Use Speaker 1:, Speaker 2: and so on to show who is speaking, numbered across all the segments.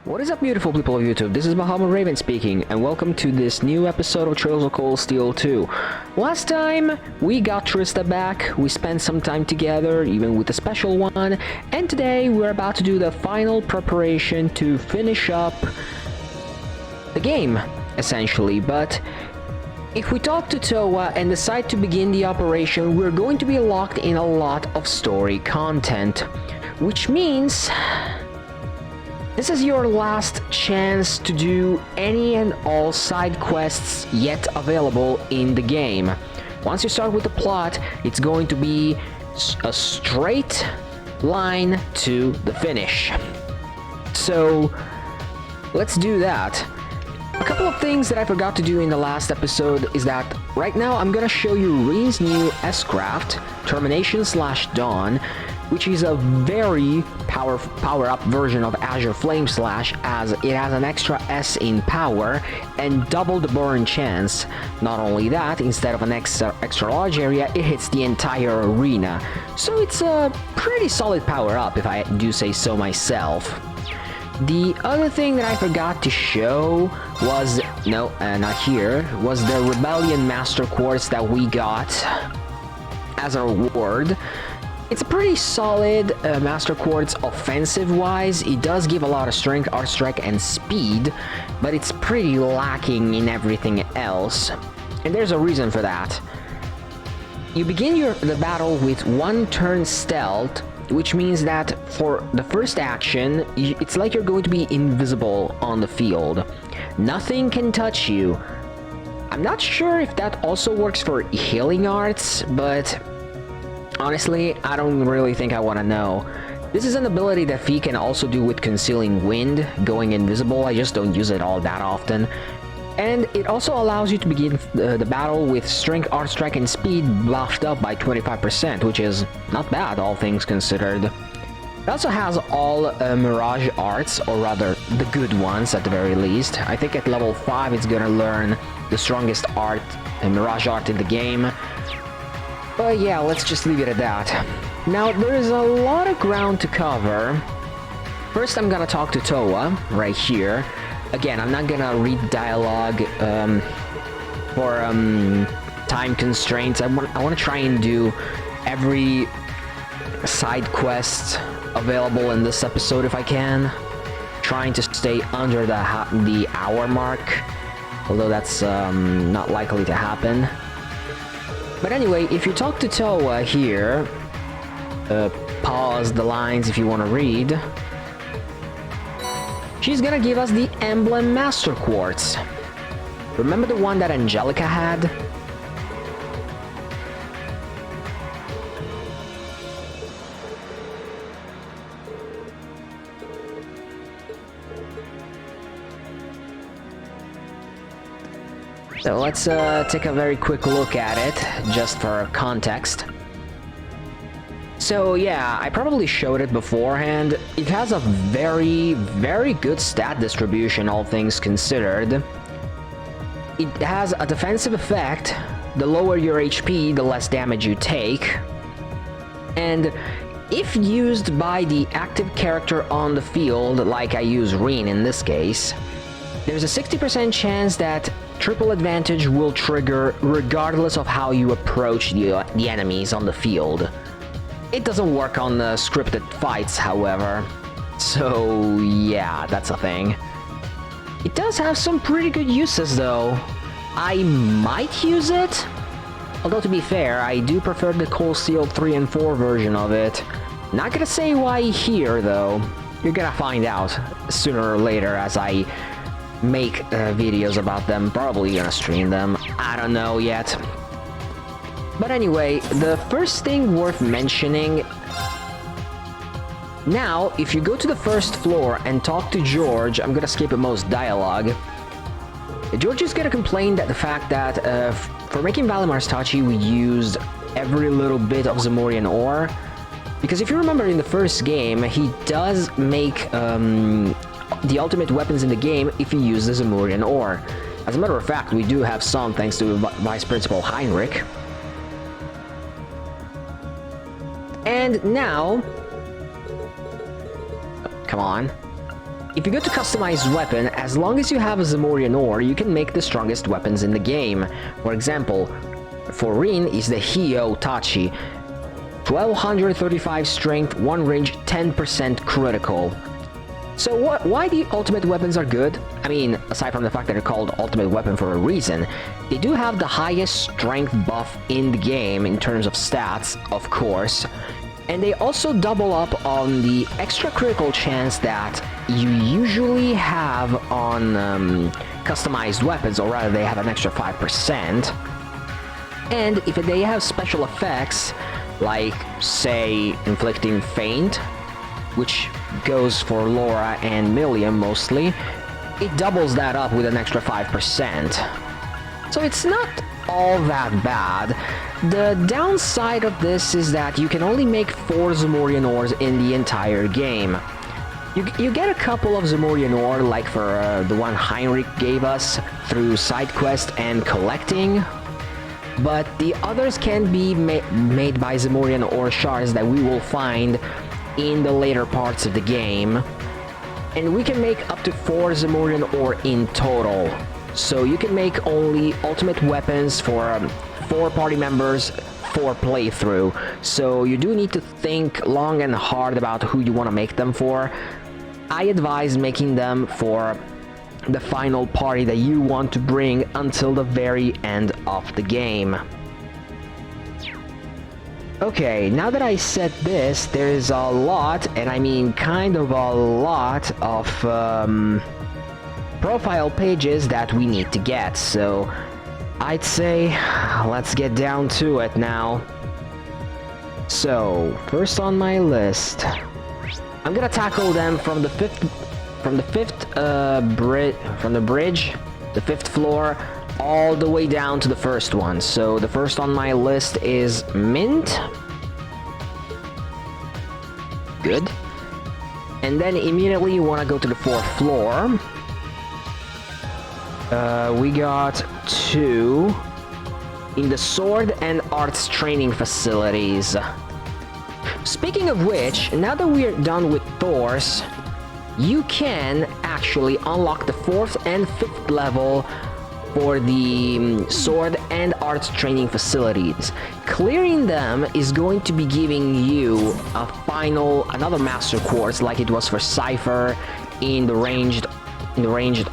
Speaker 1: What is up, beautiful people of YouTube? This is Bahamut Raven speaking, and welcome to this new episode of Trails of Cold Steel 2. Last time, we got Trista back, we spent some time together, even with a special one, and today we're about to do the final preparation to finish up the game, essentially. But if we talk to Towa and decide to begin the operation, we're going to be locked in a lot of story content, which means this is your last chance to do any and all side quests yet available in the game. Once you start with the plot, it's going to be a straight line to the finish. So let's do that. A couple of things that I forgot to do in the last episode is that right now I'm gonna show you Reen's new S-Craft, Termination/Dawn, which is a very power-up version of Azure Flame Slash, as it has an extra S in power and double the burn chance. Not only that, instead of an extra large area, it hits the entire arena. So it's a pretty solid power-up, if I do say so myself. The other thing that I forgot to show was, not here, was the Rebellion Master Quartz that we got as a reward. It's a pretty solid Master Quartz offensive-wise. It does give a lot of strength, art strike, and speed, but it's pretty lacking in everything else. And there's a reason for that. You begin the battle with one turn stealth, which means that for the first action, it's like you're going to be invisible on the field. Nothing can touch you. I'm not sure if that also works for healing arts, but honestly, I don't really think I want to know. This is an ability that Fi can also do with Concealing Wind, going invisible. I just don't use it all that often. And it also allows you to begin the battle with Strength, Art Strike, and Speed buffed up by 25%, which is not bad, all things considered. It also has all Mirage Arts, or rather, the good ones at the very least. I think at level 5 it's gonna learn the strongest art, Mirage Art in the game. But yeah, let's just leave it at that. Now, there is a lot of ground to cover. First, I'm gonna talk to Towa, right here. Again, I'm not gonna read dialogue for time constraints. I want to try and do every side quest available in this episode if I can. Trying to stay under the hour mark, although that's not likely to happen. But anyway, if you talk to Towa here, pause the lines if you want to read. She's gonna give us the Emblem Master Quartz. Remember the one that Angelica had? So let's take a very quick look at it, just for context. So yeah, I probably showed it beforehand. It has a very, very good stat distribution, all things considered. It has a defensive effect. The lower your HP, the less damage you take. And if used by the active character on the field, like I use Reen in this case, there's a 60% chance that triple advantage will trigger regardless of how you approach the enemies on the field. It doesn't work on the scripted fights, however. So yeah, that's a thing. It does have some pretty good uses though. I might use it, although to be fair, I do prefer the Cold Steel 3 and 4 version of it. Not gonna say why here though. You're gonna find out sooner or later as I make videos about them. Probably gonna stream them. I don't know yet. But anyway, the first thing worth mentioning, now, if you go to the first floor and talk to George, I'm gonna skip most dialogue. George is gonna complain that the fact that for making Valimar's Tachi, we used every little bit of Zamorian ore. Because if you remember in the first game, he does make the ultimate weapons in the game if you use the Zamorian ore. As a matter of fact, we do have some thanks to Vice Principal Heinrich. And now, come on, If you go to customize weapon, as long as you have a Zamorian ore, you can make the strongest weapons in the game. For example, for Rin is the Hio Tachi. 1235 strength, 1 range, 10% critical. So why the ultimate weapons are good? I mean, aside from the fact that they're called ultimate weapon for a reason, they do have the highest strength buff in the game in terms of stats, of course. And they also double up on the extra critical chance that you usually have on customized weapons, or rather they have an extra 5%. And if they have special effects, like, say, inflicting feint, which goes for Laura and Milliam mostly, it doubles that up with an extra 5%. So it's not all that bad. The downside of this is that you can only make 4 Zamorian ores in the entire game. You get a couple of Zamorian ore, like for the one Heinrich gave us, through side quest and collecting, but the others can be made by Zamorian ore shards that we will find in the later parts of the game. And we can make up to 4 Zamorian ore in total. So you can make only ultimate weapons for 4 party members, 4 playthrough. So you do need to think long and hard about who you want to make them for. I advise making them for the final party that you want to bring until the very end of the game. Okay, now that I said this, there's a lot, and I mean kind of a lot of profile pages that we need to get, so I'd say let's get down to it now. So, first on my list, I'm gonna tackle them from the bridge, the 5th floor, all the way down to the first one. So the first on my list is Mint. Good. And then immediately you want to go to the 4th floor. We got 2 in the Sword and Arts training facilities. Speaking of which, now that we're done with Thor's, you can actually unlock the 4th and 5th level for the Sword and Arts training facilities. Clearing them is going to be giving you another Master Quartz, like it was for Cypher in the ranged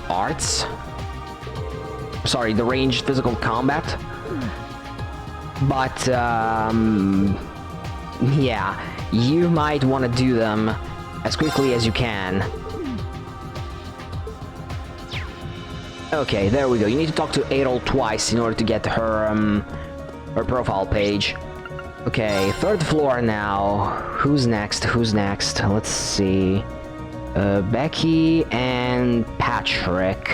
Speaker 1: arts. Sorry, the ranged physical combat. But yeah, you might want to do them as quickly as you can. Okay, there we go. You need to talk to Adol twice in order to get her profile page. Okay, 3rd floor now. Who's next? Let's see. Becky and Patrick.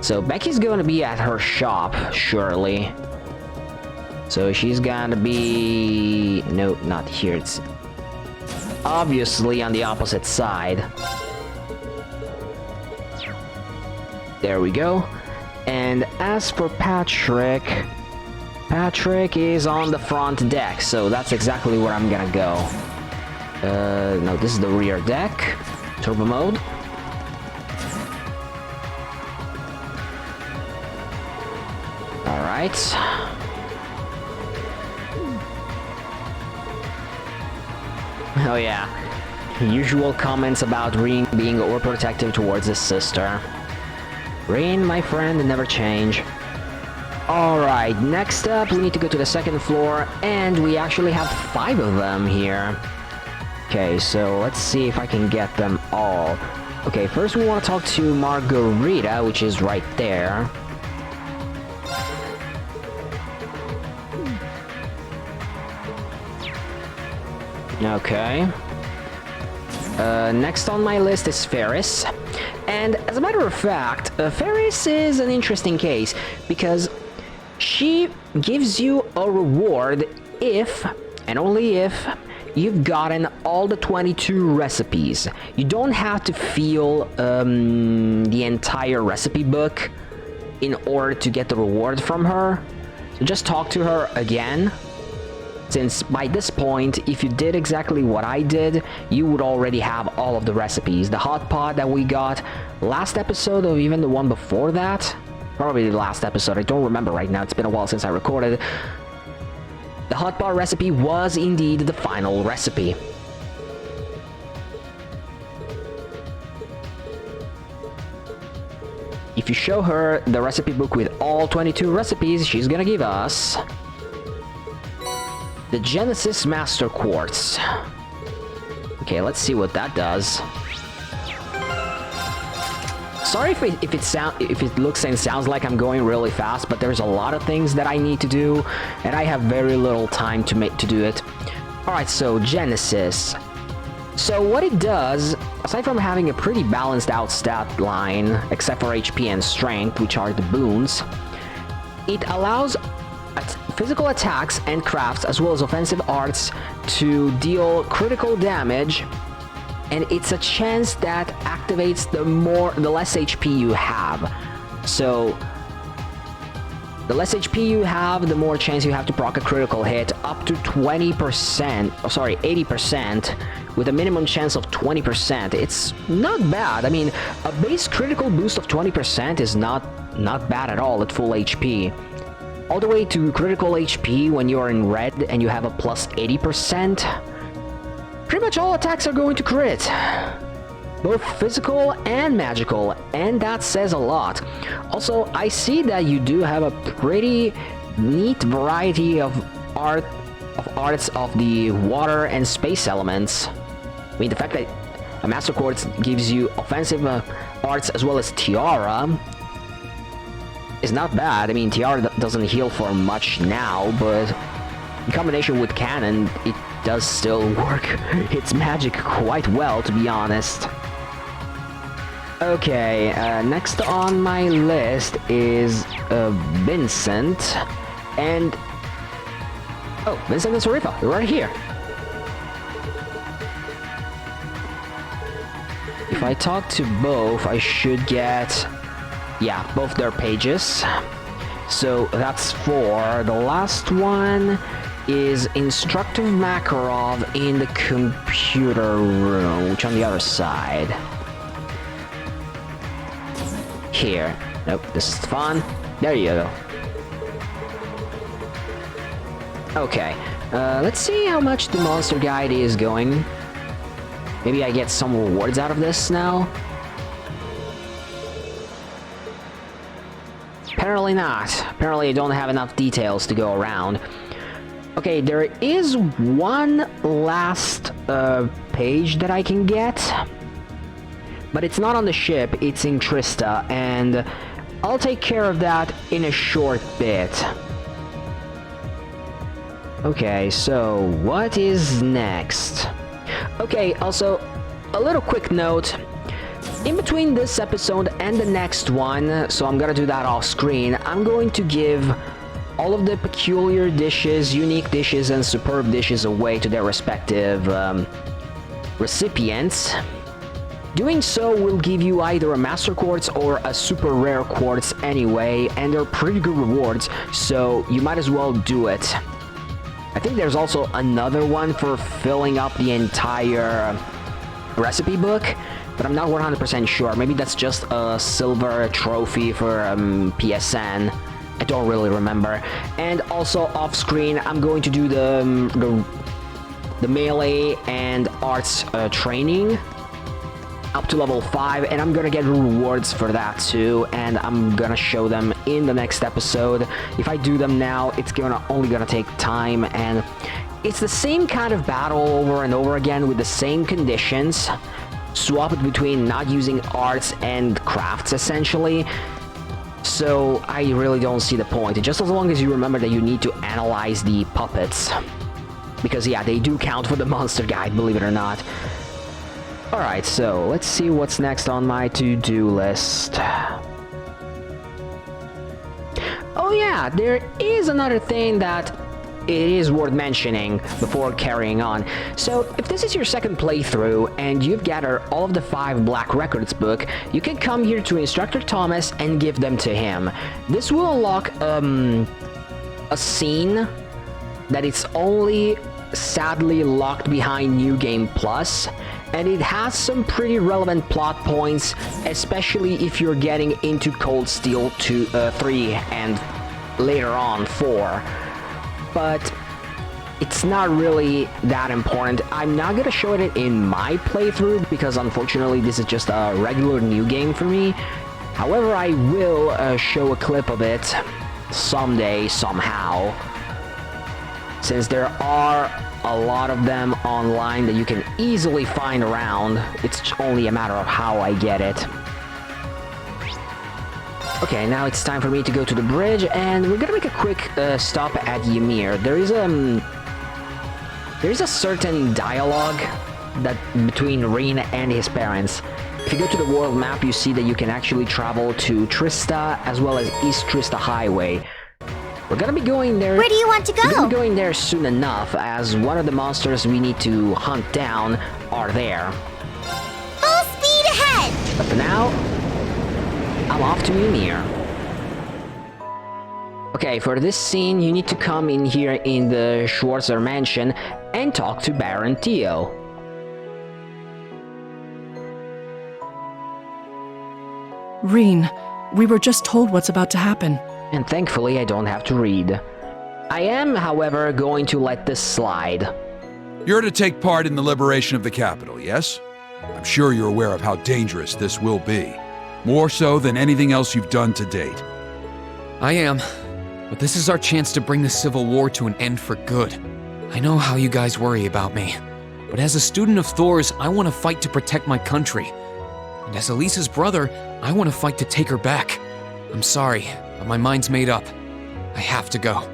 Speaker 1: So Becky's going to be at her shop, surely. So she's gonna be... No, not here. It's obviously on the opposite side. There we go. And as for Patrick, Patrick is on the front deck, so that's exactly where I'm gonna go. No, this is the rear deck. Turbo mode. Alright. Oh yeah. Usual comments about Rin being overprotective towards his sister. Rin, my friend, never change. Alright, next up we need to go to the 2nd floor, and we actually have 5 of them here. Okay, so let's see if I can get them all. Okay, first we want to talk to Margarita, which is right there. Okay. Next on my list is Ferris. And as a matter of fact, Ferris is an interesting case, because she gives you a reward if, and only if, you've gotten all the 22 recipes. You don't have to feel the entire recipe book in order to get the reward from her. So just talk to her again. since by this point, if you did exactly what I did, you would already have all of the recipes. The hot pot that we got last episode, or even the one before that, probably the last episode, I don't remember right now, it's been a while since I recorded. The hot pot recipe was indeed the final recipe. If you show her the recipe book with all 22 recipes, she's gonna give us the Genesis Master Quartz. Okay, let's see what that does. Sorry if it looks and sounds like I'm going really fast, but there's a lot of things that I need to do, and I have very little time to do it. Alright, so Genesis. So what it does, aside from having a pretty balanced out stat line, except for HP and Strength, which are the boons, it allows physical attacks and crafts, as well as offensive arts, to deal critical damage, and it's a chance that activates the less HP you have. So the less HP you have, the more chance you have to proc a critical hit, up to 80%, with a minimum chance of 20%. It's not bad. I mean, a base critical boost of 20% is not bad at all at full HP. All the way to critical HP when you're in red and you have a plus 80%. Pretty much all attacks are going to crit. Both physical and magical, and that says a lot. Also, I see that you do have a pretty neat variety of arts of the water and space elements. I mean, the fact that a Master Quartz gives you offensive arts as well as Tiara is not bad. I mean, Tiara doesn't heal for much now, but in combination with Cannon, it does still work its magic quite well, to be honest. Okay, next on my list is Vincent, and... oh, Vincent and Sarifa, they're right here. If I talk to both, I should get... yeah, both their pages. So that's 4. The last one is Instructor Makarov in the computer room, which on the other side. Here. Nope, this is fun. There you go. Okay, let's see how much the monster guide is going. Maybe I get some rewards out of this now? Apparently not. Apparently I don't have enough details to go around. Okay, there is one last page that I can get, but it's not on the ship, it's in Trista, and I'll take care of that in a short bit. Okay, so what is next? Okay, also, a little quick note. In between this episode and the next one, so I'm gonna do that off screen, I'm going to give all of the peculiar dishes, unique dishes, and superb dishes away to their respective recipients. Doing so will give you either a Master Quartz or a super rare Quartz anyway, and they're pretty good rewards, so you might as well do it. I think there's also another one for filling up the entire recipe book, but I'm not 100% sure. Maybe that's just a silver trophy for PSN. I don't really remember. And also off screen, I'm going to do the melee and arts training up to level 5, and I'm gonna get rewards for that too, and I'm gonna show them in the next episode. If I do them now, it's only gonna take time, and it's the same kind of battle over and over again with the same conditions. Swap it between not using arts and crafts, essentially. So I really don't see the point, just as long as you remember that you need to analyze the puppets. Because yeah, they do count for the monster guide, believe it or not. Alright, so let's see what's next on my to-do list. Oh yeah, there is another thing that it is worth mentioning before carrying on. So, if this is your second playthrough and you've gathered all of the 5 Black Records book, you can come here to Instructor Thomas and give them to him. This will unlock a scene that it's only sadly locked behind New Game Plus, and it has some pretty relevant plot points, especially if you're getting into Cold Steel 3 and later on 4. But it's not really that important. I'm not gonna show it in my playthrough because unfortunately this is just a regular new game for me. However, I will show a clip of it someday, somehow, since there are a lot of them online that you can easily find around. It's only a matter of how I get it. Okay, now it's time for me to go to the bridge, and we're gonna make a quick stop at Ymir. There is a certain dialogue that between Rean and his parents. If you go to the world map, you see that you can actually travel to Trista as well as East Trista Highway. We're gonna be going there.
Speaker 2: Where do you want to go?
Speaker 1: We're gonna be going there soon enough, as one of the monsters we need to hunt down are there.
Speaker 2: Full speed ahead!
Speaker 1: But for now, I'm off to Ymir. Okay, for this scene, you need to come in here in the Schwarzer mansion and talk to Baron Theo.
Speaker 3: Rean, we were just told what's about to happen.
Speaker 1: And thankfully, I don't have to read. I am, however, going to let this slide.
Speaker 4: You're to take part in the liberation of the capital, yes? I'm sure you're aware of how dangerous this will be. More so than anything else you've done to date.
Speaker 5: I am. But this is our chance to bring the Civil War to an end for good. I know how you guys worry about me. But as a student of Thor's, I want to fight to protect my country. And as Elisa's brother, I want to fight to take her back. I'm sorry, but my mind's made up. I have to go.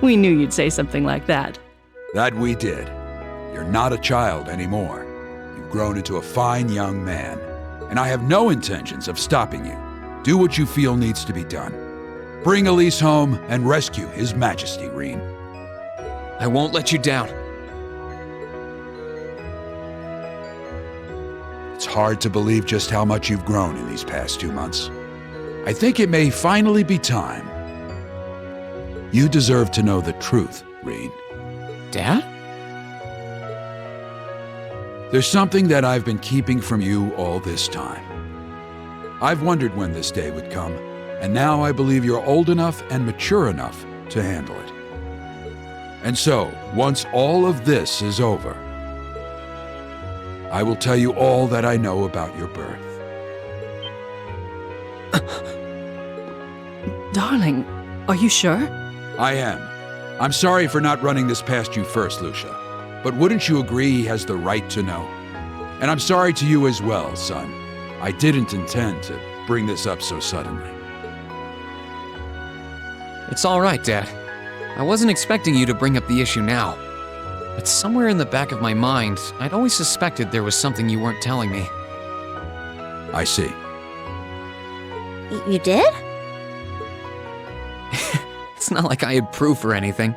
Speaker 3: We knew you'd say something like that.
Speaker 4: That we did. You're not a child anymore. You've grown into a fine young man. And I have no intentions of stopping you. Do what you feel needs to be done. Bring Elise home and rescue His Majesty, Rean.
Speaker 5: I won't let you down.
Speaker 4: It's hard to believe just how much you've grown in these past 2 months. I think it may finally be time. You deserve to know the truth, Rean.
Speaker 5: Dad?
Speaker 4: There's something that I've been keeping from you all this time. I've wondered when this day would come, and now I believe you're old enough and mature enough to handle it. And so, once all of this is over, I will tell you all that I know about your birth.
Speaker 3: Darling, are you sure?
Speaker 4: I am. I'm sorry for not running this past you first, Lucia. But wouldn't you agree he has the right to know? And I'm sorry to you as well, son. I didn't intend to bring this up so suddenly.
Speaker 5: It's all right, Dad. I wasn't expecting you to bring up the issue now. But somewhere in the back of my mind, I'd always suspected there was something you weren't telling me.
Speaker 4: I see.
Speaker 2: You did?
Speaker 5: It's not like I had proof or anything.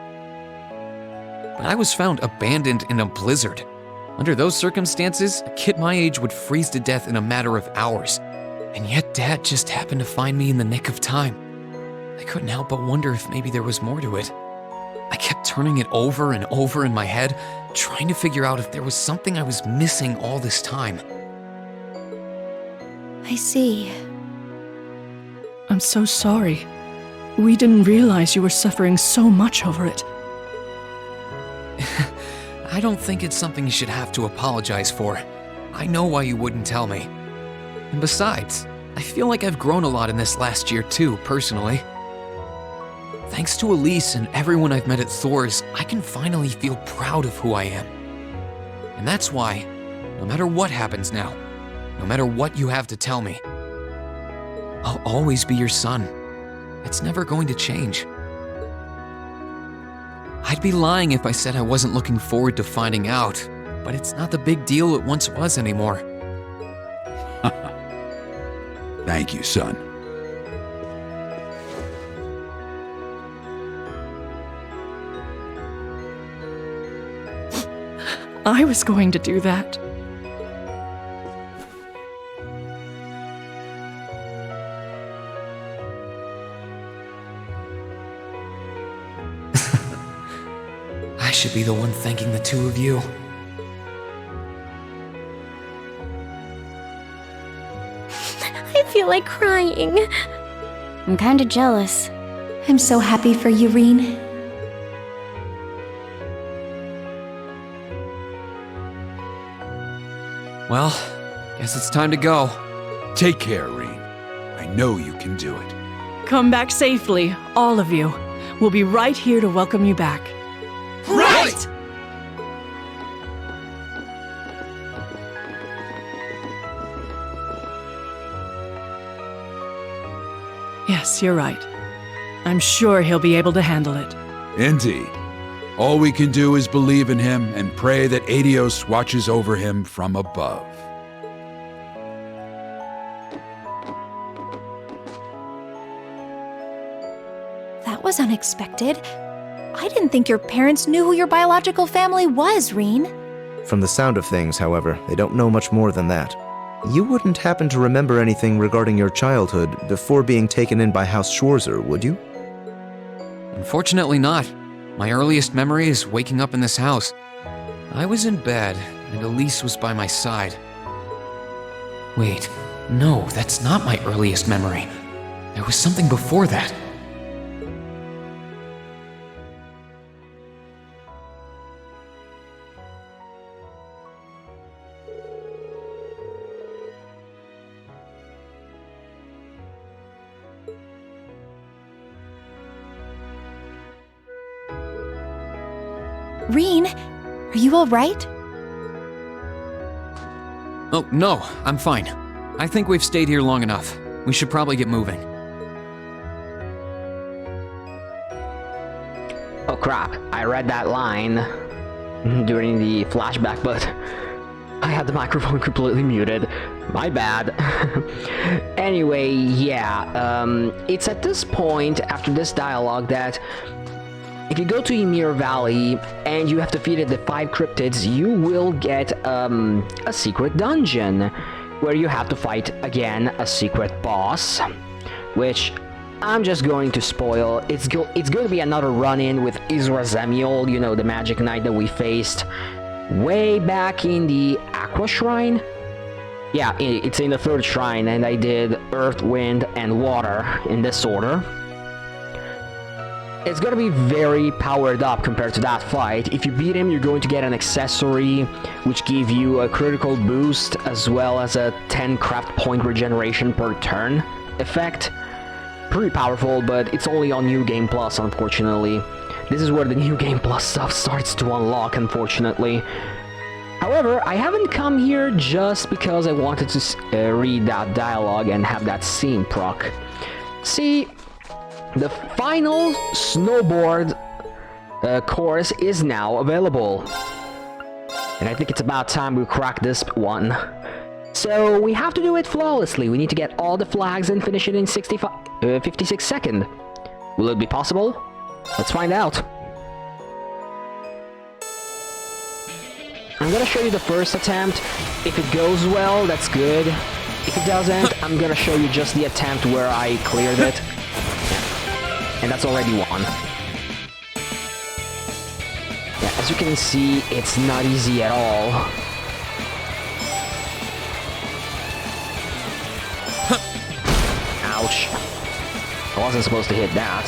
Speaker 5: But I was found abandoned in a blizzard. Under those circumstances, a kid my age would freeze to death in a matter of hours. And yet Dad just happened to find me in the nick of time. I couldn't help but wonder if maybe there was more to it. I kept turning it over and over in my head, trying to figure out if there was something I was missing all this time.
Speaker 2: I see.
Speaker 3: I'm so sorry. We didn't realize you were suffering so much over it.
Speaker 5: I don't think it's something you should have to apologize for. I know why you wouldn't tell me. And besides, I feel like I've grown a lot in this last year too, personally. Thanks to Elise and everyone I've met at Thor's, I can finally feel proud of who I am. And that's why, no matter what happens now, no matter what you have to tell me, I'll always be your son. It's never going to change. I'd be lying if I said I wasn't looking forward to finding out, but it's not the big deal it once was anymore.
Speaker 4: Thank you, son.
Speaker 3: I was going to do that.
Speaker 5: should be the one thanking the two of you.
Speaker 2: I feel like crying.
Speaker 6: I'm kinda jealous.
Speaker 2: I'm so happy for you, Reen.
Speaker 5: Well, guess it's time to go.
Speaker 4: Take care, Reen. I know you can do it.
Speaker 3: Come back safely, all of you. We'll be right here to welcome you back.
Speaker 5: Right!
Speaker 3: Yes, you're right. I'm sure he'll be able to handle it.
Speaker 4: Indeed. All we can do is believe in him and pray that Adios watches over him from above.
Speaker 2: That was unexpected. I didn't think your parents knew who your biological family was, Reen.
Speaker 7: From the sound of things, however, they don't know much more than that. You wouldn't happen to remember anything regarding your childhood before being taken in by House Schwarzer, would you?
Speaker 5: Unfortunately not. My earliest memory is waking up in this house. I was in bed, and Elise was by my side. Wait, no, that's not my earliest memory. There was something before that.
Speaker 2: Reen, are you all right?
Speaker 5: Oh, no, I'm fine. I think we've stayed here long enough. We should probably get moving.
Speaker 1: Oh crap, I read that line during the flashback, but I had the microphone completely muted. My bad. Anyway, yeah, it's at this point, after this dialogue, that if you go to Ymir Valley and you have defeated the 5 cryptids, you will get a secret dungeon where you have to fight again a secret boss, which I'm just going to spoil. It's going to be another run-in with Isra Zemiel, you know, the magic knight that we faced way back in the Aqua Shrine. Yeah, it's in the 3rd shrine, and I did Earth, Wind, and Water in this order. It's gonna be very powered up compared to that fight. If you beat him, you're going to get an accessory which give you a critical boost as well as a 10 craft point regeneration per turn effect. Pretty powerful, but it's only on New Game Plus, unfortunately. This is where the New Game Plus stuff starts to unlock, unfortunately. However, I haven't come here just because I wanted to read that dialogue and have that scene proc. See, the final snowboard course is now available. And I think it's about time we crack this one. So we have to do it flawlessly. We need to get all the flags and finish it in 56 seconds. Will it be possible? Let's find out. I'm gonna show you the first attempt. If it goes well, that's good. If it doesn't, I'm gonna show you just the attempt where I cleared it. And that's already one. Yeah, as you can see, it's not easy at all. Ouch. I wasn't supposed to hit that.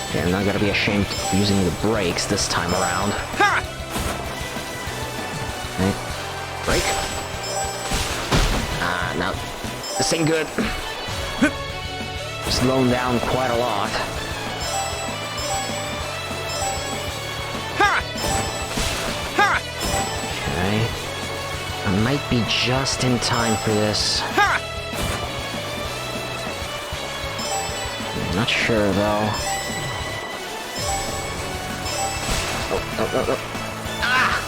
Speaker 1: Okay, I'm not gonna be ashamed of using the brakes this time around. Okay. Brake. No. This ain't good. Slowing down quite a lot. Okay. I might be just in time for this. I'm not sure, though. Oh. Ah!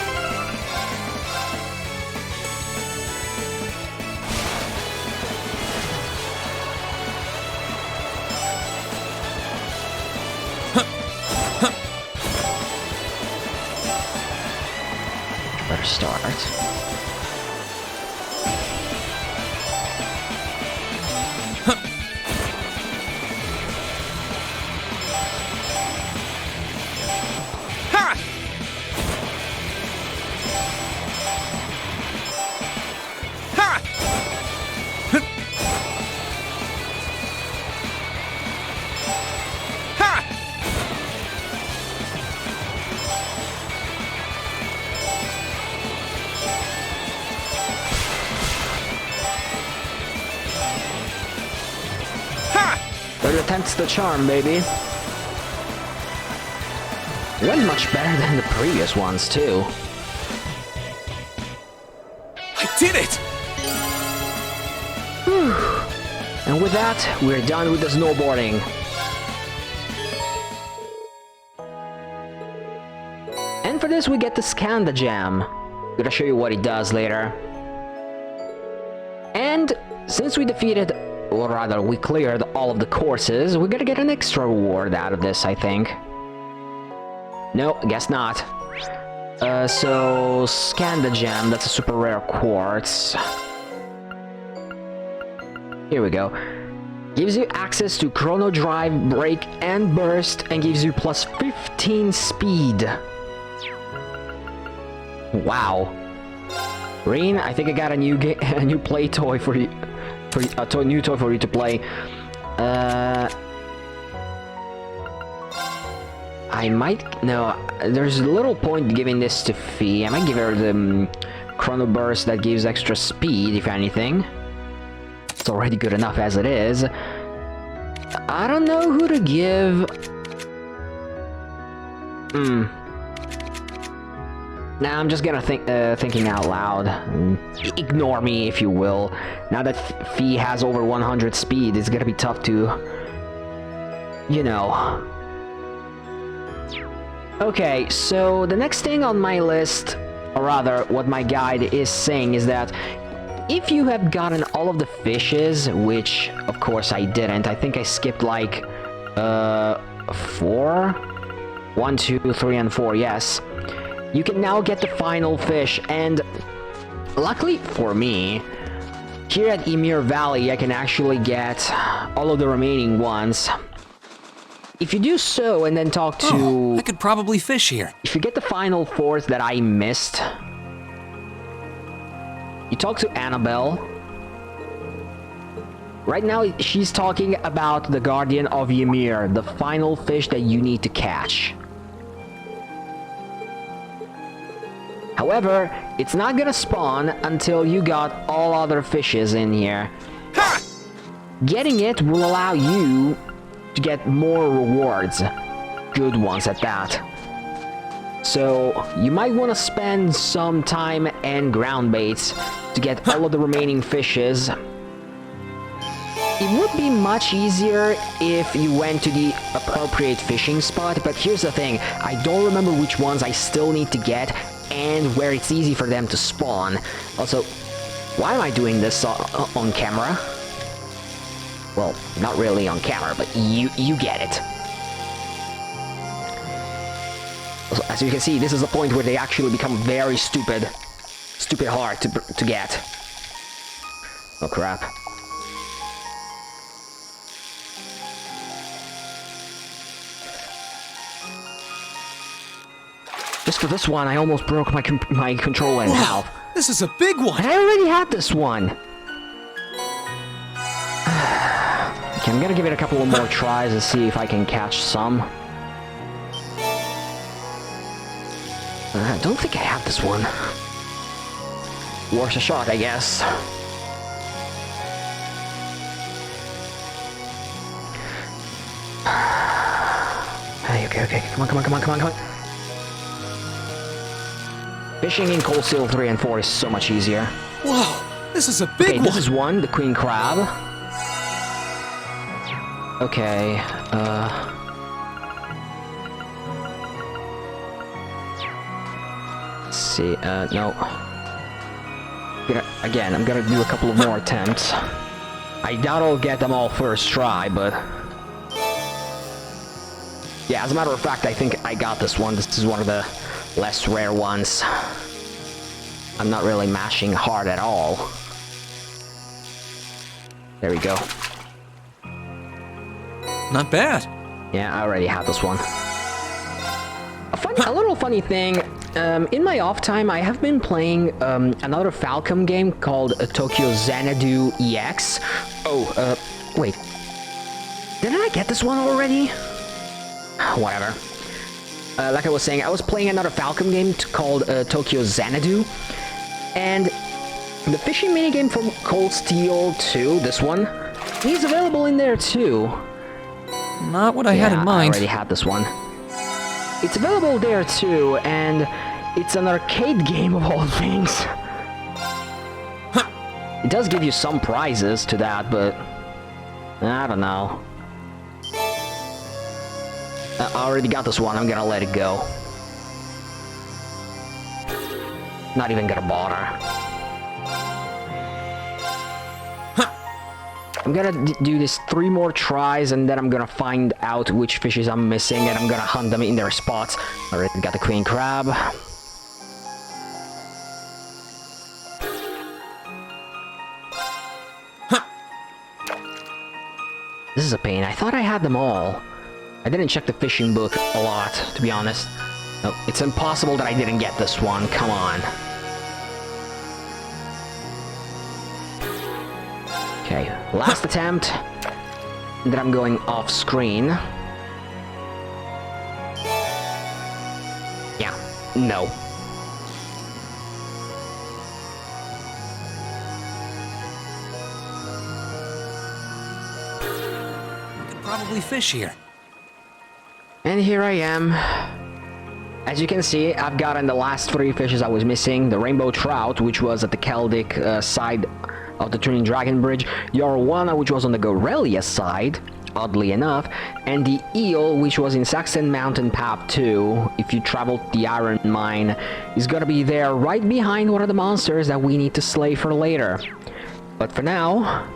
Speaker 1: Better start. tempts the charm, baby. Went much better than the previous ones, too.
Speaker 5: I did it!
Speaker 1: Whew. And with that, we're done with the snowboarding. And for this, we get to scan the gem. Gonna show you what it does later. And since we defeated, or rather, we cleared all of the courses, we're gonna get an extra reward out of this, I think. No, guess not. So scan the gem. That's a super rare quartz. Here we go. Gives you access to chrono drive, break, and burst, and gives you plus 15 speed. Wow. Reen, I think I got a new play toy for you, new toy for you to play. I might no. There's little point giving this to Fee. I might give her the chrono burst that gives extra speed, if anything. It's already good enough as it is. I don't know who to give. Nah, I'm just gonna thinking out loud. Ignore me, if you will. Now that Fee has over 100 speed, it's gonna be tough to, you know. Okay, so the next thing on my list, or rather, what my guide is saying is that if you have gotten all of the fishes, which of course I didn't, I think I skipped like 4? 1, 2, 3, and 4, yes. You can now get the final fish, and luckily for me, here at Ymir Valley I can actually get all of the remaining ones. If you do so and then talk to...
Speaker 5: I could probably fish here.
Speaker 1: If you get the final fourth that I missed, you talk to Annabelle. Right now she's talking about the Guardian of Ymir, the final fish that you need to catch. However, it's not gonna spawn until you got all other fishes in here.
Speaker 5: Ha!
Speaker 1: Getting it will allow you to get more rewards. Good ones at that. So, you might want to spend some time and ground baits to get all of the remaining fishes. It would be much easier if you went to the appropriate fishing spot, but here's the thing, I don't remember which ones I still need to get, and where it's easy for them to spawn. Also, why am I doing this on camera? Well, not really on camera, but you get it. Also, as you can see, this is the point where they actually become very stupid hard to get. Oh crap. Just for this one, I almost broke my controller in half.
Speaker 5: This is a big one!
Speaker 1: I already had this one! Okay, I'm gonna give it a couple of more tries to see if I can catch some. I don't think I have this one. Worth a shot, I guess. Okay, come on. Fishing in Cold Steel 3 and 4 is so much easier.
Speaker 5: Whoa, this is a big one!
Speaker 1: This is one, the Queen Crab. Okay, let's see, no. I'm gonna do a couple of more attempts. I doubt I'll get them all first try, but... yeah, as a matter of fact, I think I got this one. This is one of the less rare ones. I'm not really mashing hard at all. There we go.
Speaker 5: Not bad.
Speaker 1: Yeah, I already have this one. A little funny thing, in my off time, I have been playing another Falcom game called Tokyo Xanadu EX. Oh, wait. Didn't I get this one already? Whatever. Like I was saying, I was playing another Falcom game called Tokyo Xanadu, and the fishing minigame from Cold Steel 2, this one, is available in there too.
Speaker 5: Not what I had in
Speaker 1: I
Speaker 5: mind.
Speaker 1: already had this one. It's available there too, and it's an arcade game of all things. It does give you some prizes to that, but I don't know. I already got this one, I'm gonna let it go. Not even gonna bother. I'm gonna do this 3 more tries, and then I'm gonna find out which fishes I'm missing, and I'm gonna hunt them in their spots. Already got the queen crab. This is a pain. I thought I had them all. I didn't check the fishing book a lot, to be honest. No, it's impossible that I didn't get this one. Come on. Okay, last attempt. And then I'm going off screen. Yeah, no.
Speaker 5: Probably fish here.
Speaker 1: And here I am. As you can see, I've gotten the last 3 fishes I was missing. The rainbow trout, which was at the Celtic side of the Turning Dragon Bridge. The arowana, which was on the Gorelia side, oddly enough. And the eel, which was in Saxon Mountain Path 2. If you traveled the iron mine, is gonna be there right behind one of the monsters that we need to slay for later. But for now,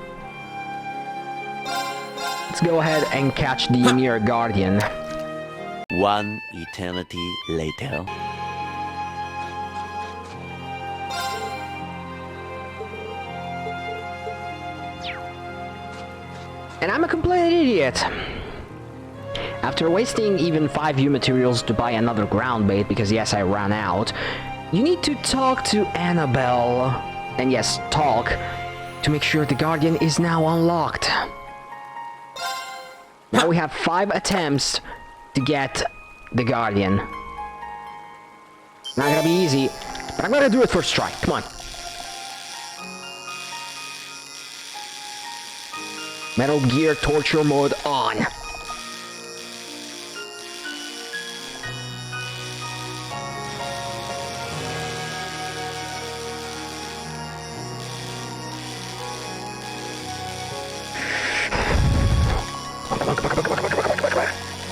Speaker 1: let's go ahead and catch the Ymir Guardian.
Speaker 8: One eternity later.
Speaker 1: And I'm a complete idiot. After wasting even 5 U materials to buy another ground bait, because yes, I ran out, you need to talk to Annabelle. And yes, talk, to make sure the Guardian is now unlocked. Now we have 5 attempts to get the Guardian. Not gonna be easy, but I'm gonna do it first try. Come on. Metal Gear Torture Mode on.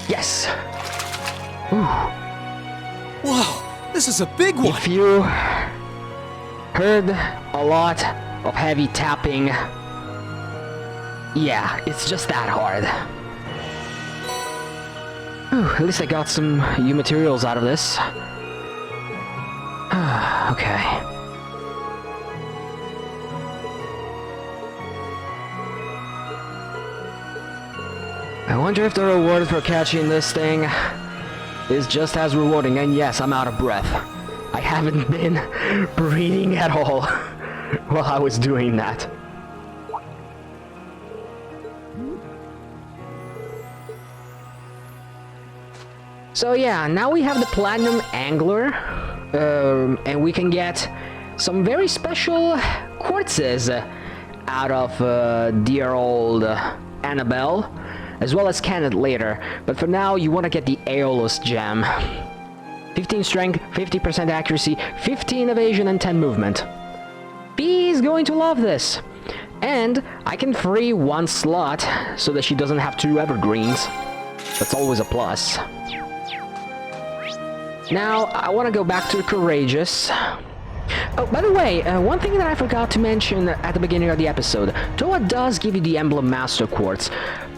Speaker 1: Yes! Ooh.
Speaker 5: Whoa, this is a big one.
Speaker 1: If you heard a lot of heavy tapping, yeah, it's just that hard. Whew, at least I got some U materials out of this. Okay. I wonder if the reward for catching this thing is just as rewarding, and yes, I'm out of breath. I haven't been breathing at all while I was doing that. So yeah, now we have the Platinum Angler, and we can get some very special quartzes out of dear old Annabelle, as well as Kenneth later. But for now, you want to get the Aeolus gem. 15 strength, 50% accuracy, 15 evasion, and 10 movement. Bee's going to love this. And I can free 1 slot so that she doesn't have 2 evergreens. That's always a plus. Now, I want to go back to the Courageous. Oh, by the way, one thing that I forgot to mention at the beginning of the episode. Toa does give you the Emblem Master Quartz,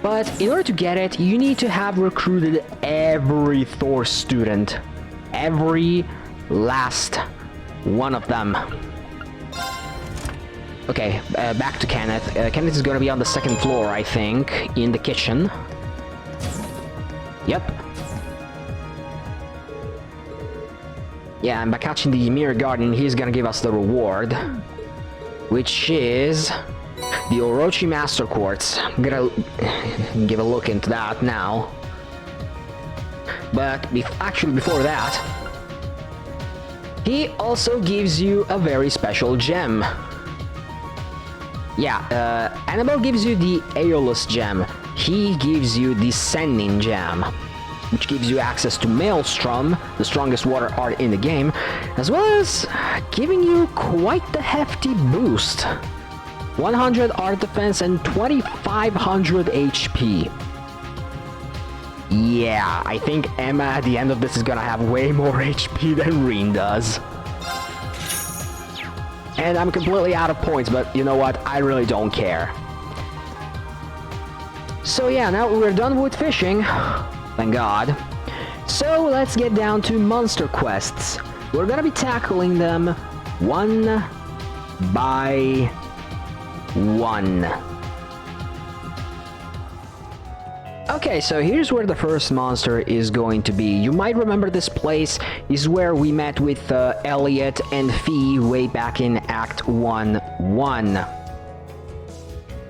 Speaker 1: but in order to get it, you need to have recruited every Thor student. Every last one of them. Okay, back to Kenneth. Kenneth is going to be on the 2nd floor, I think, in the kitchen. Yep. Yeah, and by catching the Ymir Guardian, he's gonna give us the reward, which is the Orochi Master Quartz. I'm gonna give a look into that now. But actually before that, he also gives you a very special gem. Yeah, Annabelle gives you the Aeolus gem, he gives you the Sending Gem, which gives you access to Maelstrom, the strongest water art in the game, as well as giving you quite the hefty boost. 100 art defense and 2500 HP. Yeah, I think Emma at the end of this is gonna have way more HP than Reen does. And I'm completely out of points, but you know what? I really don't care. So yeah, now we're done with fishing. Thank God. So let's get down to monster quests. We're gonna be tackling them one by one. Okay, so here's where the first monster is going to be. You might remember this place is where we met with Elliot and Fee way back in Act 1-1.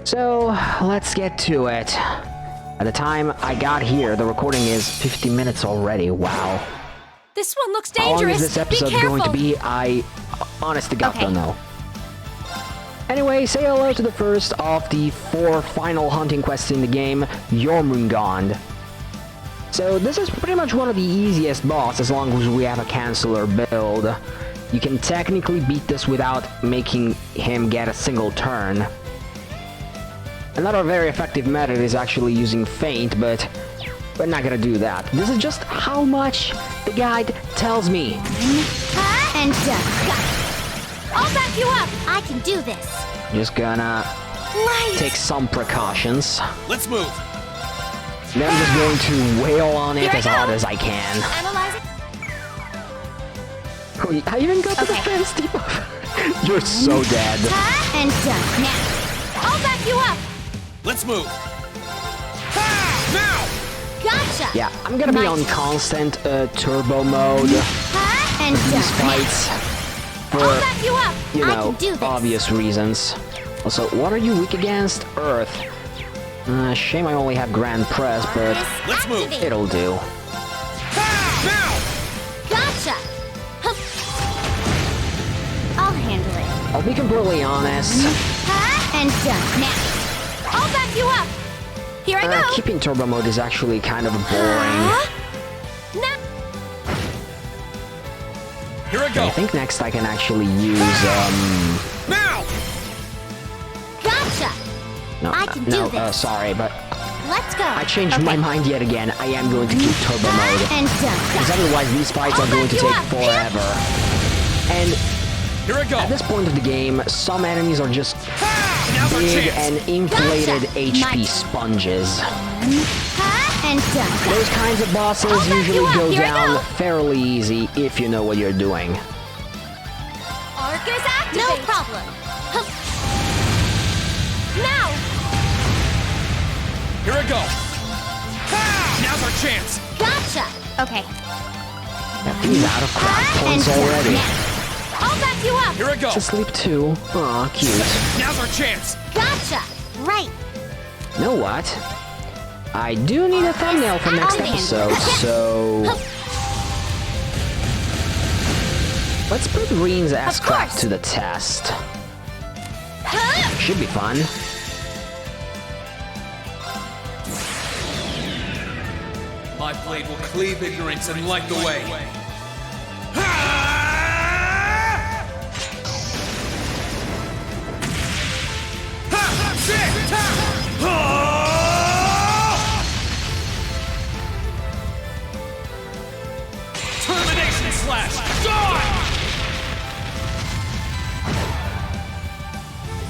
Speaker 1: So, let's get to it. At the time I got here, the recording is 50 minutes already. Wow.
Speaker 2: This one looks
Speaker 1: How long
Speaker 2: dangerous.
Speaker 1: is this episode going to be? I honest to God don't know. Anyway, say hello to the first of the 4 final hunting quests in the game, Jormungand. So this is pretty much one of the easiest boss as long as we have a canceller build. You can technically beat this without making him get a single turn. Another very effective method is actually using feint, but we're not gonna do that. This is just how much the guide tells me.
Speaker 6: And done. I'll back you up. I can do this.
Speaker 1: Just gonna take some precautions.
Speaker 9: Let's move.
Speaker 1: Then I'm just going to wail on it as hard as I can.
Speaker 6: Analyze it.
Speaker 1: Wait, I even got to the fence, debuff. You're so dead.
Speaker 6: And done. Now, I'll back you up.
Speaker 9: Let's move. Now.
Speaker 6: Gotcha.
Speaker 1: Yeah, I'm gonna be on constant turbo mode
Speaker 6: And
Speaker 1: these
Speaker 6: done.
Speaker 1: fights for,
Speaker 6: I'll back you up.
Speaker 1: you
Speaker 6: I
Speaker 1: know,
Speaker 6: can do this.
Speaker 1: obvious reasons. Also, what are you weak against? Earth. Shame I only have Grand Press, but
Speaker 9: Let's move.
Speaker 6: Activate.
Speaker 1: it'll do.
Speaker 9: Now.
Speaker 6: Gotcha. Hup. I'll handle it.
Speaker 1: I'll be completely honest.
Speaker 6: And done. Now, I'll back you up. Here I go.
Speaker 1: Keeping turbo mode is actually kind of boring.
Speaker 6: Now.
Speaker 9: Here I go.
Speaker 1: I think next I can actually use,
Speaker 9: Now.
Speaker 6: Gotcha.
Speaker 1: no,
Speaker 6: I can
Speaker 1: no,
Speaker 6: do this.
Speaker 1: sorry, but
Speaker 6: Let's go.
Speaker 1: I changed my mind yet again. I am going to keep turbo mode.
Speaker 6: And done.
Speaker 1: Because otherwise these fights are going to take forever. And
Speaker 9: Here I go.
Speaker 1: at this point of the game, some enemies are just
Speaker 9: Now's our
Speaker 1: big
Speaker 9: chance.
Speaker 1: and inflated
Speaker 6: Gotcha.
Speaker 1: HP
Speaker 6: My-
Speaker 1: sponges.
Speaker 6: And done.
Speaker 1: Those kinds of bosses
Speaker 6: I'll back
Speaker 1: usually
Speaker 6: you up.
Speaker 1: go
Speaker 6: Here I
Speaker 1: down
Speaker 6: go.
Speaker 1: fairly easy if you know what you're doing.
Speaker 6: Arcus activate. No problem. Hup. Now.
Speaker 9: Here I go. Now's our chance.
Speaker 6: Gotcha. Okay.
Speaker 1: He's out of crack points
Speaker 6: And done.
Speaker 1: already.
Speaker 6: Now. I'll back you up.
Speaker 9: Here I go.
Speaker 1: To sleep too. Aw, cute.
Speaker 9: Now's our chance.
Speaker 6: Gotcha. Right.
Speaker 1: You know what? I do need a thumbnail for next
Speaker 6: I'll
Speaker 1: episode,
Speaker 6: handle it.
Speaker 1: so... Let's put Reen's ass
Speaker 6: Of
Speaker 1: crack
Speaker 6: course.
Speaker 1: to the test. Should be fun.
Speaker 9: My blade will cleave ignorance and light the way. Termination slash! Die!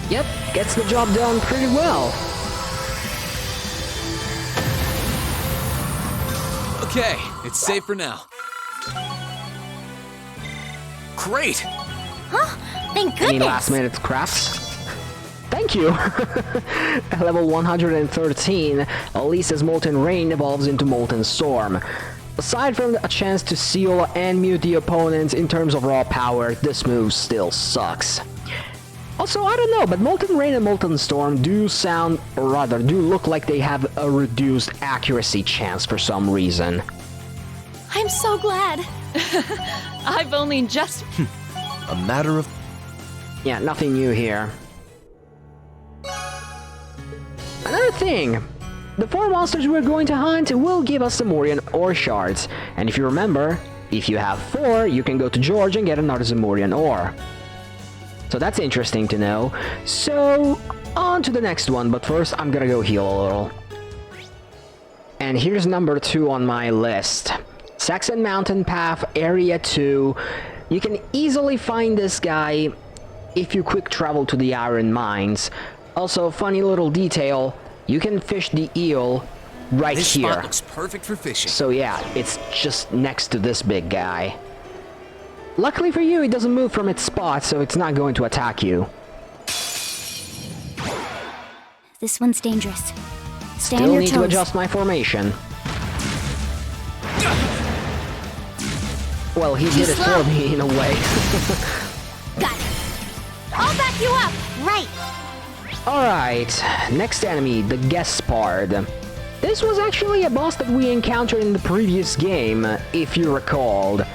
Speaker 1: Yep, gets the job done pretty well.
Speaker 5: Okay, it's safe for now. Great!
Speaker 6: Thank
Speaker 1: Any
Speaker 6: goodness.
Speaker 1: last minute crafts? Thank you! At level 113, Elisa's Molten Rain evolves into Molten Storm. Aside from a chance to seal and mute the opponents in terms of raw power, this move still sucks. Also, I don't know, but Molten Rain and Molten Storm do sound, or rather, do look like they have a reduced accuracy chance for some reason.
Speaker 2: I'm so glad. I've only just...
Speaker 7: A matter of...
Speaker 1: Yeah, nothing new here. Another thing, the 4 monsters we're going to hunt will give us Zamorian ore shards. And if you remember, if you have 4, you can go to George and get another Zamorian ore. So that's interesting to know. So, on to the next one, but first I'm gonna go heal a little. And here's number 2 on my list. Saxon Mountain Path, Area 2. You can easily find this guy if you quick travel to the iron mines. Also, funny little detail, you can fish the eel right
Speaker 5: This
Speaker 1: here.
Speaker 5: spot looks perfect for fishing.
Speaker 1: So yeah, it's just next to this big guy. Luckily for you, it doesn't move from its spot, so it's not going to attack you.
Speaker 6: This one's dangerous. Stay on
Speaker 1: Still
Speaker 6: your
Speaker 1: need
Speaker 6: toes.
Speaker 1: to adjust my formation. Well, he did it
Speaker 6: slow.
Speaker 1: for me in a way.
Speaker 6: Got it. I'll back you up. Right.
Speaker 1: Alright, next enemy, the Gaspard. This was actually a boss that we encountered in the previous game, if you recalled.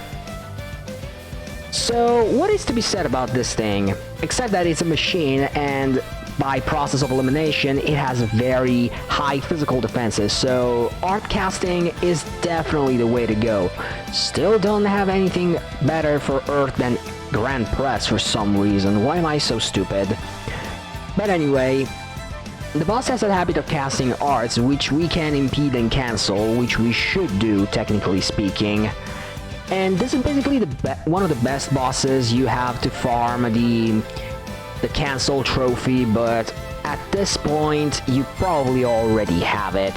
Speaker 1: So, what is to be said about this thing? Except that it's a machine, and by process of elimination, it has very high physical defenses, so art casting is definitely the way to go. Still don't have anything better for Earth than Grand Press for some reason. Why am I so stupid? But anyway, the boss has a habit of casting arts, which we can impede and cancel, which we should do, technically speaking. And this is basically one of the best bosses. You have to farm the cancel trophy, but at this point, you probably already have it.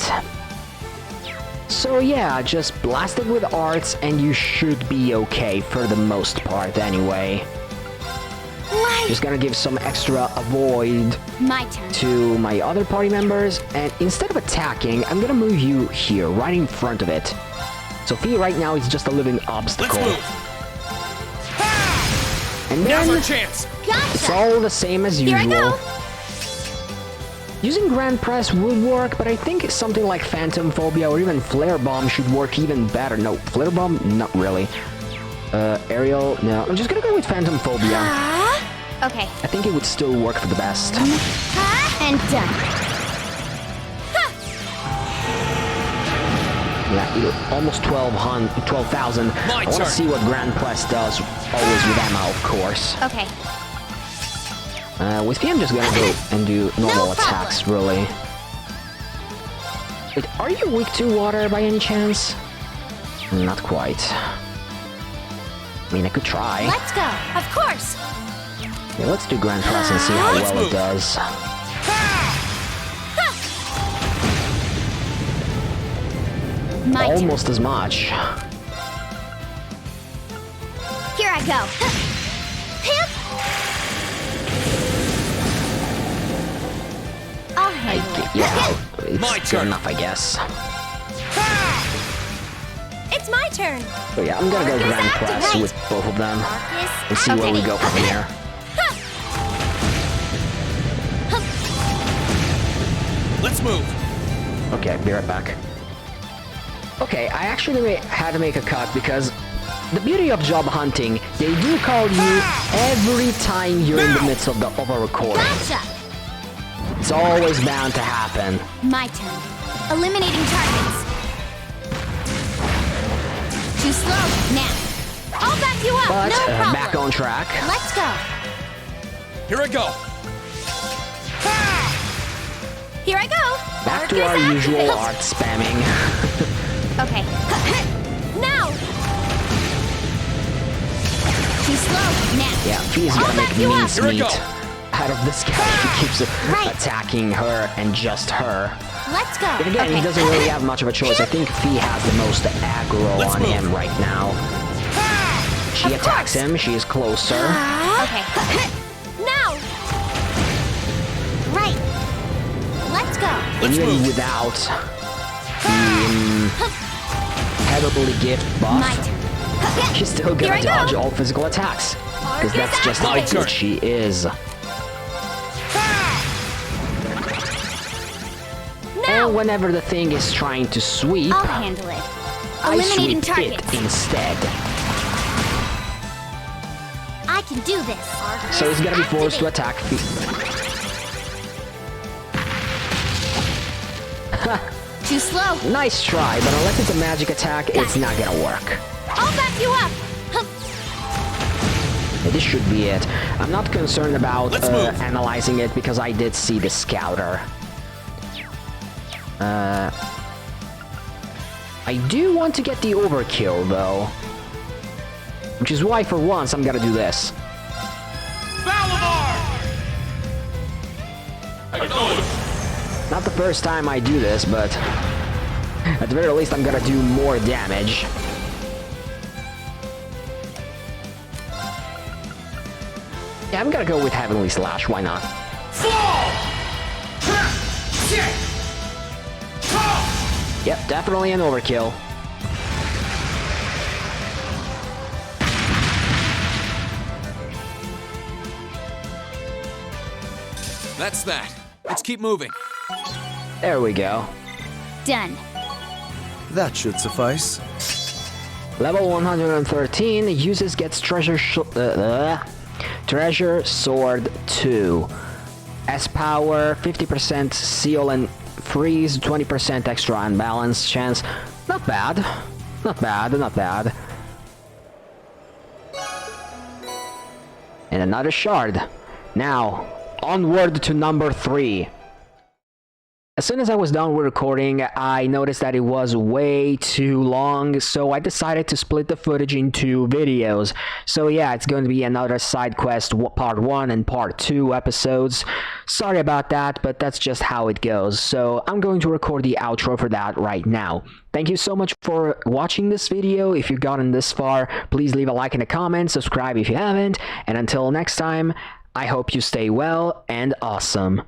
Speaker 1: So yeah, just blast it with arts and you should be okay for the most part anyway. Just gonna give some extra avoid
Speaker 6: My turn.
Speaker 1: to my other party members, and instead of attacking, I'm gonna move you here, right in front of it. Sophie right now is just a living obstacle.
Speaker 9: Let's move.
Speaker 1: And
Speaker 9: Now's
Speaker 1: then
Speaker 9: our chance.
Speaker 1: it's
Speaker 6: Gotcha.
Speaker 1: all the same as
Speaker 6: Here I
Speaker 1: usual.
Speaker 6: go.
Speaker 1: Using Grand Press would work, but I think something like Phantom Phobia or even Flare Bomb should work even better. No, Flare Bomb? Not really. Aerial? No. I'm just gonna go with Phantom Phobia.
Speaker 6: Okay.
Speaker 1: I think it would still work for the best.
Speaker 6: And done.
Speaker 1: Yeah, almost 12,000. I want to
Speaker 9: turn.
Speaker 1: see what Grand Press does, always with ammo, of course.
Speaker 6: Okay.
Speaker 1: With me, I'm just gonna go and do normal
Speaker 6: No
Speaker 1: attacks, really. Wait, are you weak to water by any chance? Not quite. I mean, I could try.
Speaker 6: Let's go. Of course.
Speaker 1: Yeah, let's do Grand Press and see how
Speaker 9: Let's
Speaker 1: well it
Speaker 9: move.
Speaker 1: does.
Speaker 6: My turn.
Speaker 1: Almost as much.
Speaker 6: Here I go. Hip. I'll handle it.
Speaker 1: Yeah,
Speaker 9: My
Speaker 1: it's good
Speaker 9: turn.
Speaker 1: enough, I guess.
Speaker 6: It's my turn.
Speaker 1: But yeah, I'm gonna go
Speaker 6: Marcus
Speaker 1: Grand Press
Speaker 6: activate.
Speaker 1: with both of them
Speaker 6: Marcus
Speaker 1: and see where we go from
Speaker 6: activate.
Speaker 1: here.
Speaker 9: Let's move.
Speaker 1: Okay, I'll be right back. Okay, I actually had to make a cut because the beauty of job hunting, they do call you every time you're in the midst of a recording.
Speaker 6: Gotcha.
Speaker 1: It's always bound to happen.
Speaker 6: My turn. Eliminating targets. Too slow. Now. I'll back you up.
Speaker 1: But
Speaker 6: no problem.
Speaker 1: back on track.
Speaker 6: Let's go.
Speaker 9: Here I go.
Speaker 6: Here I go.
Speaker 1: Back to
Speaker 6: Marcus
Speaker 1: our usual
Speaker 6: activate.
Speaker 1: art spamming.
Speaker 6: Okay. Now. Too slow. Now.
Speaker 1: Yeah, she's
Speaker 6: I'll
Speaker 1: gonna
Speaker 6: back
Speaker 1: make
Speaker 6: you up.
Speaker 1: mince
Speaker 9: Here I
Speaker 1: meat
Speaker 9: go.
Speaker 1: out of this guy. He keeps
Speaker 6: Right.
Speaker 1: attacking her and just her.
Speaker 6: Let's go.
Speaker 1: But again,
Speaker 6: okay.
Speaker 1: he doesn't really have much of a choice. I think Fee has the most aggro
Speaker 9: Let's
Speaker 1: on
Speaker 9: move.
Speaker 1: him right now. She
Speaker 6: Of
Speaker 1: attacks
Speaker 6: course.
Speaker 1: him. She is closer.
Speaker 6: Okay. Now. Right. Let's go.
Speaker 9: Let's
Speaker 1: Even
Speaker 9: move.
Speaker 1: without the heavily gift
Speaker 6: My
Speaker 1: buff,
Speaker 6: turn.
Speaker 1: she's still
Speaker 6: Here
Speaker 1: gonna
Speaker 6: I go.
Speaker 1: dodge all physical attacks. Because that's just how
Speaker 6: activate.
Speaker 1: good she is.
Speaker 6: Now.
Speaker 1: And whenever the thing is trying to sweep,
Speaker 6: I'll handle it.
Speaker 1: I
Speaker 6: Eliminating
Speaker 1: sweep
Speaker 6: targets.
Speaker 1: it instead.
Speaker 6: I can do this.
Speaker 1: So he's gonna be forced to attack Fee.
Speaker 6: Too slow.
Speaker 1: Nice try, but unless it's a magic attack, it's not gonna work.
Speaker 6: I'll back you up.
Speaker 1: This should be it. I'm not concerned about analyzing it because I did see the scouter. I do want to get the overkill though. Which is why for once I'm gonna do this. Not the first time I do this, but at the very least I'm gonna do more damage. Yeah, I'm gonna go with Heavenly Slash, why not? Yep, definitely an overkill.
Speaker 9: That's that. Let's keep moving.
Speaker 1: There we go.
Speaker 6: Done.
Speaker 7: That should suffice.
Speaker 1: Level 113, uses gets Treasure Sword 2. S-Power, 50% Seal and Freeze, 20% extra unbalance chance. Not bad. Not bad, not bad. And another shard. Now, onward to number 3. As soon as I was done with recording, I noticed that it was way too long, so I decided to split the footage into videos. So yeah, it's going to be another side quest part 1 and part 2 episodes. Sorry about that, but that's just how it goes. So I'm going to record the outro for that right now. Thank you so much for watching this video. If you've gotten this far, please leave a like and a comment, subscribe if you haven't, and until next time, I hope you stay well and awesome.